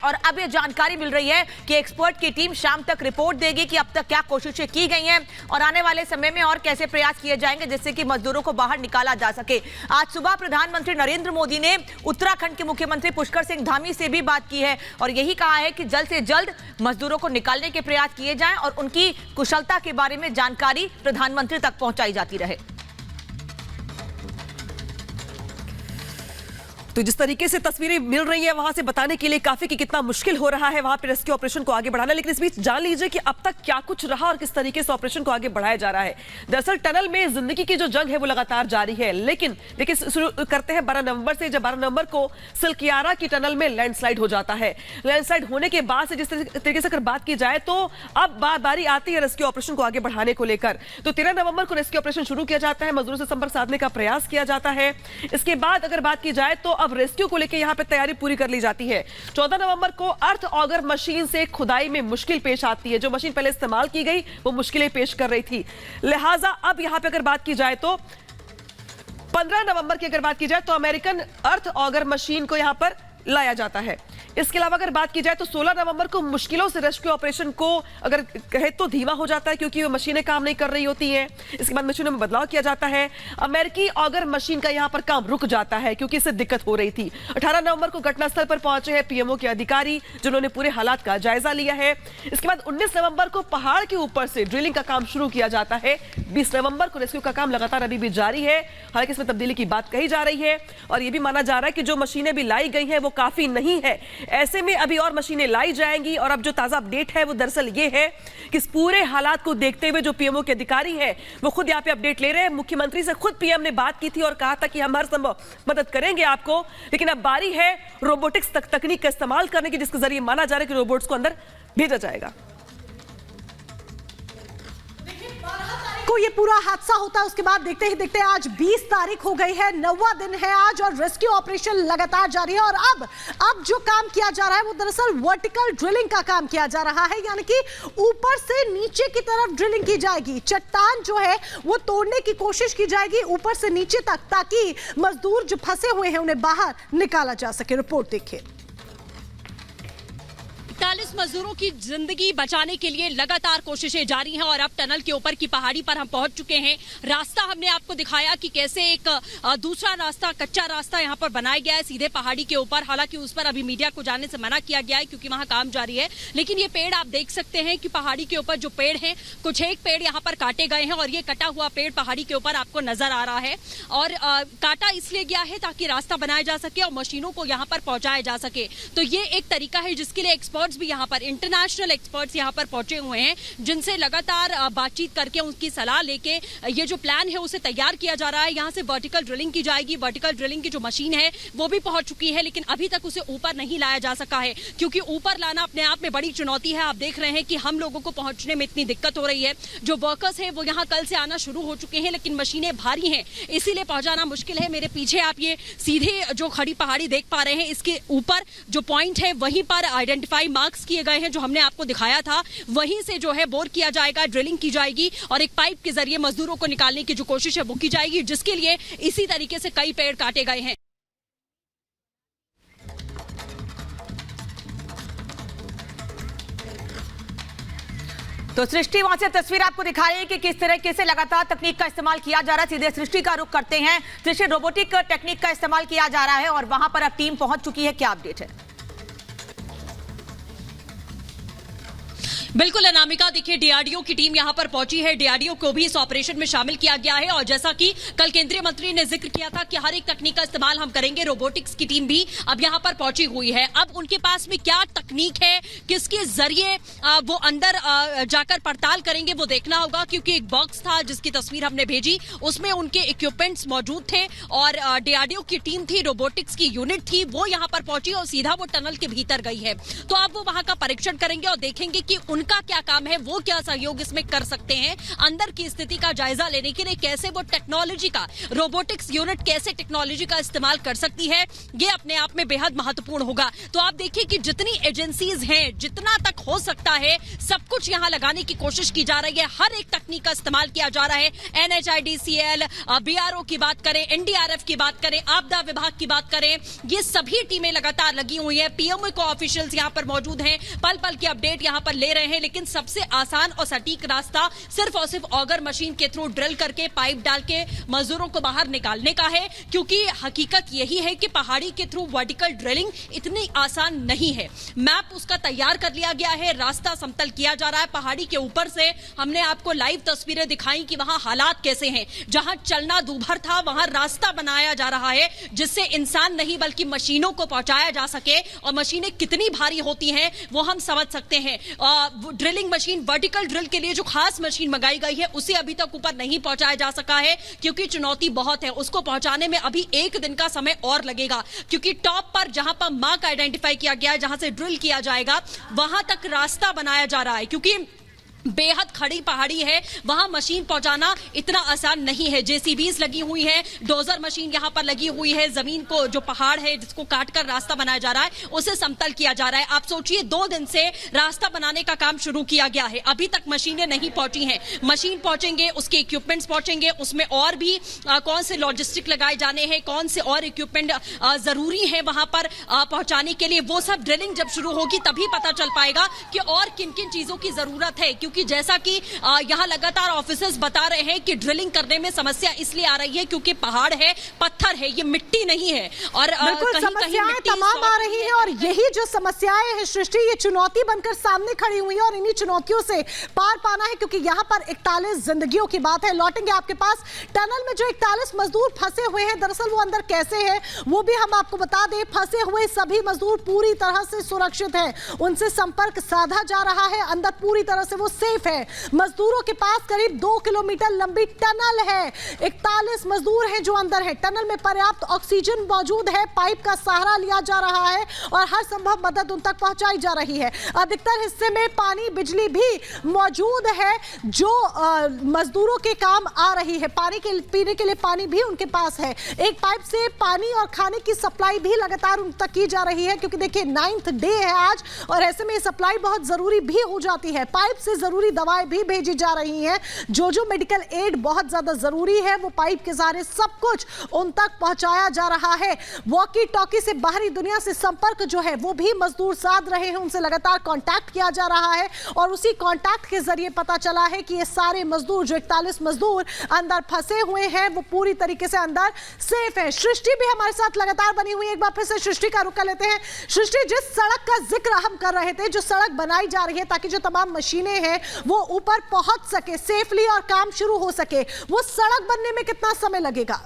और अब ये जानकारी मिल रही है कि एक्सपर्ट की टीम शाम तक रिपोर्ट देगी कि अब तक क्या कोशिशें की गई हैं और आने वाले समय में और कैसे प्रयास किए जाएंगे जिससे कि मजदूरों को बाहर निकाला जा सके। आज सुबह प्रधानमंत्री नरेंद्र मोदी ने उत्तराखंड के मुख्यमंत्री पुष्कर सिंह धामी से भी बात की है और यही कहा है कि जल्द से जल्द मजदूरों को निकालने के प्रयास किए जाएं और उनकी कुशलता के बारे में जानकारी प्रधानमंत्री तक पहुंचाई जाती रहे। तो जिस तरीके से तस्वीरें मिल रही है वहां से बताने के लिए काफी कि कितना मुश्किल हो रहा है वहां पर रेस्क्यू ऑपरेशन को आगे बढ़ाना। लेकिन इस बीच जान लीजिए कि अब तक क्या कुछ रहा और किस तरीके से ऑपरेशन को आगे बढ़ाया जा रहा है। दरअसल टनल में जिंदगी की जो जंग है वो लगातार जारी है, लेकिन देखिए शुरू करते हैं 12 नवंबर से, जब 12 नवंबर को सिलकियारा की टनल में लैंडस्लाइड हो जाता है। लैंडस्लाइड होने के बाद से जिस तरीके से अगर बात की जाए तो अब बारी आती है रेस्क्यू ऑपरेशन को आगे बढ़ाने को लेकर। तो 13 नवंबर को रेस्क्यू ऑपरेशन शुरू किया जाता है, मजदूरों से संपर्क साधने का प्रयास किया जाता है। इसके बाद अगर बात की जाए तो अब रेस्क्यू को लेकर यहां पे तैयारी पूरी कर ली जाती है। 14 नवंबर को अर्थ ऑगर मशीन से खुदाई में मुश्किल पेश आती है। जो मशीन पहले इस्तेमाल की गई वो मुश्किलें पेश कर रही थी, लिहाजा अब यहां पे अगर बात की जाए तो 15 नवंबर की अगर बात की जाए तो अमेरिकन अर्थ ऑगर मशीन को यहां पर लाया जाता है। इसके अलावा अगर बात की जाए तो 16 नवंबर को मुश्किलों से रेस्क्यू ऑपरेशन को अगर कहे तो धीमा हो जाता है क्योंकि वो मशीनें काम नहीं कर रही होती हैं। इसके बाद मशीनों में बदलाव किया जाता है। अमेरिकी ऑगर मशीन का यहां पर काम रुक जाता है क्योंकि इससे दिक्कत हो रही थी। 18 नवंबर को घटनास्थल पर पहुंचे हैं पीएमओ के अधिकारी जिन्होंने पूरे हालात का जायजा लिया है। इसके बाद 19 नवंबर को पहाड़ के ऊपर से ड्रिलिंग का काम शुरू किया जाता है। 20 नवंबर को रेस्क्यू का काम लगातार अभी भी जारी है, हालांकि इसमें तब्दीली की बात कही जा रही है और यह भी माना जा रहा है कि जो मशीनें भी लाई गई हैं वो काफी नहीं है। ऐसे में अभी और मशीनें लाई जाएंगी और अब जो ताजा अपडेट है वो दरअसल ये है कि इस पूरे हालात को देखते हुए जो पीएमओ के अधिकारी हैं वो खुद यहाँ पे अपडेट ले रहे हैं। मुख्यमंत्री से खुद पीएम ने बात की थी और कहा था कि हम हर संभव मदद करेंगे आपको, लेकिन अब बारी है रोबोटिक्स तकनीक का इस्तेमाल करने की जिसके जरिए माना जा रहा है कि रोबोट्स को अंदर भेजा जाएगा। को ये पूरा हादसा होता है उसके बाद देखते ही देखते आज 20 तारीख हो गई है, 9वां दिन है आज और रेस्क्यू ऑपरेशन लगातार जारी है। और अब जो काम किया जा रहा है वो दरअसल वर्टिकल ड्रिलिंग का काम किया जा रहा है, यानी कि ऊपर से नीचे की तरफ ड्रिलिंग की जाएगी। चट्टान जो है वो तोड़ने की कोशिश की जाएगी ऊपर से नीचे तक, ताकि मजदूर जो फंसे हुए हैं उन्हें बाहर निकाला जा सके। रिपोर्ट देखिए। 41 मजदूरों की जिंदगी बचाने के लिए लगातार कोशिशें जारी हैं और अब टनल के ऊपर की पहाड़ी पर हम पहुंच चुके हैं। रास्ता हमने आपको दिखाया कि कैसे एक दूसरा रास्ता, कच्चा रास्ता यहां पर बनाया गया है सीधे पहाड़ी के ऊपर। हालांकि उस पर अभी मीडिया को जाने से मना किया गया है क्योंकि वहां काम जारी है। लेकिन ये पेड़ आप देख सकते हैं कि पहाड़ी के ऊपर जो पेड़ है, कुछ एक पेड़ यहाँ पर काटे गए हैं और ये कटा हुआ पेड़ पहाड़ी के ऊपर आपको नजर आ रहा है। और काटा इसलिए गया है ताकि रास्ता बनाया जा सके और मशीनों को यहाँ पर पहुंचाया जा सके। तो ये एक तरीका है जिसके लिए एक्सपर्ट भी यहाँ पर, इंटरनेशनल एक्सपर्ट्स यहाँ पर पहुंचे हुए हैं जिनसे लगातार बातचीत करके उनकी सलाह लेके ये जो प्लान है उसे तैयार किया जा रहा है। यहाँ से वर्टिकल ड्रिलिंग की जाएगी। वर्टिकल ड्रिलिंग की जो मशीन है वो भी पहुंच चुकी है, लेकिन अभी तक उसे ऊपर नहीं लाया जा सका है क्योंकि ऊपर लाना अपने आप में बड़ी चुनौती है। आप देख रहे हैं कि हम लोगों को पहुंचने में इतनी दिक्कत हो रही है। जो वर्कर्स है वो यहाँ कल से आना शुरू हो चुके हैं, लेकिन मशीनें भारी हैं इसीलिए पहुंचाना मुश्किल है। मेरे पीछे आप ये सीधे जो खड़ी पहाड़ी देख पा रहे हैं, इसके ऊपर जो पॉइंट है वहीं पर आइडेंटिफाई मार्क्स किए गए हैं जो हमने आपको दिखाया था। वहीं से जो है बोर किया जाएगा, ड्रिलिंग की जाएगी और एक पाइप के जरिए मजदूरों को निकालने की जो कोशिश है वो की जाएगी, जिसके लिए इसी तरीके से कई पेड़ काटे गए हैं। तो सृष्टि वहां से तस्वीर आपको दिखा रही है कि किस तरीके से लगातार तकनीक का इस्तेमाल किया जा रहा है। सीधे सृष्टि का रुख करते हैं। सृष्टि, रोबोटिक टेक्निक का इस्तेमाल किया जा रहा है और वहां पर अब टीम पहुंच चुकी है, क्या अपडेट है? बिल्कुल अनामिका, देखिए डीआरडीओ की टीम यहां पर पहुंची है। डीआरडीओ को भी इस ऑपरेशन में शामिल किया गया है और जैसा कि कल केंद्रीय मंत्री ने जिक्र किया था कि हर एक तकनीक का इस्तेमाल हम करेंगे, रोबोटिक्स की टीम भी अब यहां पर पहुंची हुई है। अब उनके पास में क्या तकनीक है, किसके जरिए वो अंदर जाकर पड़ताल करेंगे वो देखना होगा, क्योंकि एक बॉक्स था जिसकी तस्वीर हमने भेजी, उसमें उनके इक्विपमेंट्स मौजूद थे और डीआरडीओ की टीम थी, रोबोटिक्स की यूनिट थी, वो यहां पर पहुंची और सीधा वो टनल के भीतर गई है। तो अब वो वहां का परीक्षण करेंगे और देखेंगे कि उनका क्या काम है, वो क्या सहयोग इसमें कर सकते हैं, अंदर की स्थिति का जायजा लेने के लिए कैसे वो टेक्नोलॉजी का, रोबोटिक्स यूनिट कैसे टेक्नोलॉजी का इस्तेमाल कर सकती है, ये अपने आप में बेहद महत्वपूर्ण होगा। तो आप देखिए कि जितनी एजेंसीज हैं, जितना तक हो सकता है सब कुछ यहां लगाने की कोशिश की जा रही है, हर एक तकनीक का इस्तेमाल किया जा रहा है। NHIDCL, BRO की बात करें, NDRF की बात करें, आपदा विभाग की बात करें, ये सभी टीमें लगातार लगी हुई हैं। PMO को ऑफिशियल्स यहां पर मौजूद हैं, पल पल की अपडेट यहां पर ले रहे हैं। लेकिन सबसे आसान और सटीक रास्ता सिर्फ और सिर्फ ऑगर मशीन के थ्रू ड्रिल करके, पाइप डाल के मजदूरों को बाहर निकालने का है, क्योंकि हकीकत यही है कि पहाड़ी के थ्रू वर्टिकल ड्रिलिंग इतनी आसान नहीं है। मैप उसका तैयार कर लिया गया है, रास्ता समतल किया जा रहा है। पहाड़ी के ऊपर से हमने आपको लाइव तस्वीरें दिखाई कि वहां हालात कैसे हैं। जहां चलना दूभर था, वहां रास्ता बनाया जा रहा है जिससे इंसान नहीं बल्कि मशीनों को पहुंचाया जा सके। और मशीनें कितनी भारी होती हैं वो हम समझ सकते हैं। ड्रिलिंग मशीन, वर्टिकल ड्रिल के लिए जो खास मशीन मंगाई गई है, उसे अभी तक ऊपर नहीं पहुंचाया जा सका है, क्योंकि चुनौती बहुत है। उसको पहुंचाने में अभी 1 दिन का समय और लगेगा, क्योंकि टॉप पर जहां पर मार्क आइडेंटिफाई किया गया है, जहां से ड्रिल किया जाएगा, वहां तक रास्ता बनाया जा रहा है। क्योंकि बेहद खड़ी पहाड़ी है, वहां मशीन पहुंचाना इतना आसान नहीं है। JCBs लगी हुई है, डोजर मशीन यहां पर लगी हुई है। जमीन को, जो पहाड़ है जिसको काटकर रास्ता बनाया जा रहा है, उसे समतल किया जा रहा है। आप सोचिए 2 दिन से रास्ता बनाने का काम शुरू किया गया है, अभी तक मशीनें नहीं पहुंची हैं। मशीन पहुंचेंगे, उसके इक्विपमेंट्स पहुंचेंगे, उसमें और भी कौन से लॉजिस्टिक लगाए जाने हैं, कौन से और इक्विपमेंट जरूरी है वहां पर पहुंचाने के लिए, वो सब ड्रिलिंग जब शुरू होगी तभी पता चल पाएगा कि और किन किन चीजों की जरूरत है। क्योंकि जैसा कि यहां लगातार ऑफिसर्स बता रहे हैं कि ड्रिलिंग करने में समस्या इसलिए आ रही है क्योंकि पहाड़ है, पत्थर है, ये मिट्टी नहीं है। और बिल्कुल समस्याएं तमाम आ रही हैं, और यही जो समस्याएं हैं सृष्टि, ये चुनौती बनकर सामने खड़ी हुई है और इन्हीं चुनौतियों से पार पाना है। क्योंकि यहां पर 41 जिंदगियों की बात है। लौटेंगे आपके पास। टनल में जो 41 मजदूर फंसे हुए हैं, दरअसल वो अंदर कैसे हैं वो भी हम आपको बता दें। फंसे हुए सभी मजदूर पूरी तरह से सुरक्षित हैं, उनसे संपर्क साधा जा रहा है, अंदर पूरी तरह से वो सेफ है। मजदूरों के पास करीब 2 किलोमीटर लंबी टनल है। 41 मजदूर हैं जो अंदर है। टनल में पर्याप्त ऑक्सीजन मौजूद है, पाइप का सहारा लिया जा रहा है और हर संभव मदद उन तक पहुंचाई जा रही है। अधिकतर हिस्से में पानी, बिजली भी मौजूद है जो मजदूरों के काम आ रही है। पानी के पीने के लिए पानी भी उनके पास है। एक पाइप से पानी और खाने की सप्लाई भी लगातार उन तक की जा रही है, क्योंकि देखिए 9th डे है आज, और ऐसे में सप्लाई बहुत जरूरी भी हो जाती है। पाइप से जरूरी दवाएं भी भेजी जा रही हैं। जो मेडिकल एड बहुत ज्यादा जरूरी है वो पाइप के सहारे सब कुछ उन तक पहुंचाया जा रहा है। वॉकी टॉकी से बाहरी दुनिया से संपर्क जो है वो भी मजदूर साध रहे हैं, उनसे लगातार कांटेक्ट किया जा रहा है और उसी कांटेक्ट के जरिए पता चला है कि ये सारे मजदूर, जो 41 मजदूर अंदर फंसे हुए हैं, वो पूरी तरीके से अंदर सेफ है। सृष्टि भी हमारे साथ लगातार बनी हुई है। एक बार फिर से सृष्टि का रुख कर लेते हैं। सृष्टि, जिस सड़क का जिक्र हम कर रहे थे, जो सड़क बनाई जा रही है ताकि जो तमाम मशीनें हैं वो ऊपर पहुंच सके सेफली और काम शुरू हो सके, वो सड़क बनने में कितना समय लगेगा?